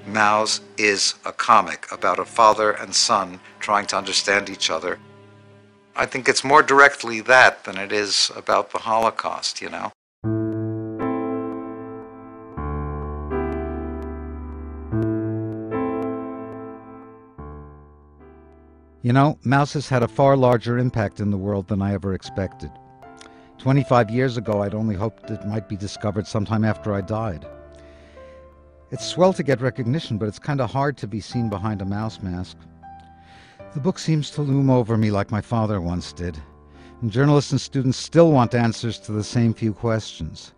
MAUS is a comic about a father and son trying to understand each other. I think it's more directly that than it is about the Holocaust, you know? You know, MAUS has had a far larger impact in the world than I ever expected. 25 years ago, I'd only hoped it might be discovered sometime after I died. It's swell to get recognition, but it's kind of hard to be seen behind a mouse mask. The book seems to loom over me like my father once did, and journalists and students still want answers to the same few questions.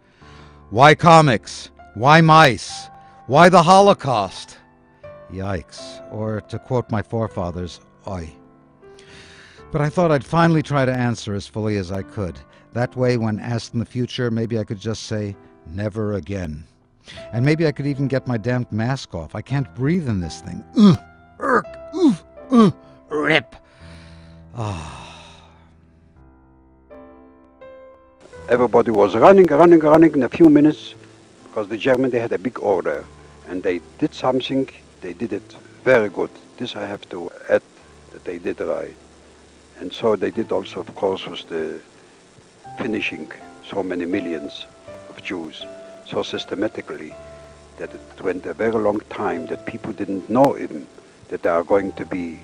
Why comics? Why mice? Why the Holocaust? Yikes. Or, to quote my forefathers, oi. But I thought I'd finally try to answer as fully as I could. That way, when asked in the future, maybe I could just say, never again. And maybe I could even get my damned mask off. I can't breathe in this thing. Rip. Everybody was running in a few minutes because the Germans, they had a big order and they did something, they did it very good. This I have to add that they did right. And so they did also, of course, with the finishing so many millions of Jews so systematically that it went a very long time that people didn't know even that they are going to be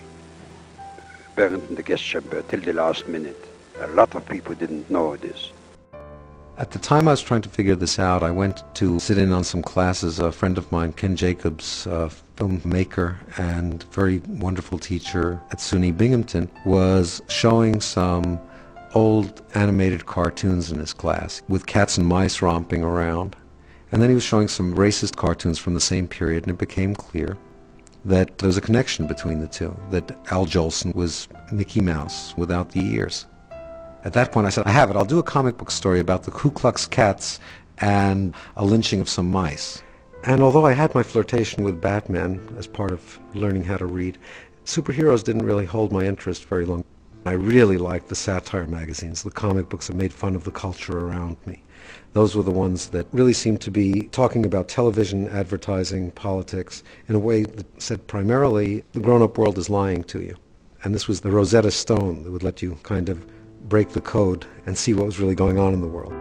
burned in the gas chamber till the last minute. A lot of people didn't know this. At the time I was trying to figure this out, I went to sit in on some classes. A friend of mine, Ken Jacobs, a filmmaker and very wonderful teacher at SUNY Binghamton, was showing some old animated cartoons in his class with cats and mice romping around. And then he was showing some racist cartoons from the same period, and it became clear that there was a connection between the two, that Al Jolson was Mickey Mouse without the ears. At that point I said, I have it, I'll do a comic book story about the Ku Klux Cats and a lynching of some mice. And although I had my flirtation with Batman as part of learning how to read, superheroes didn't really hold my interest very long. I really liked the satire magazines, the comic books that made fun of the culture around me. Those were the ones that really seemed to be talking about television, advertising, politics, in a way that said primarily the grown-up world is lying to you. And this was the Rosetta Stone that would let you kind of break the code and see what was really going on in the world.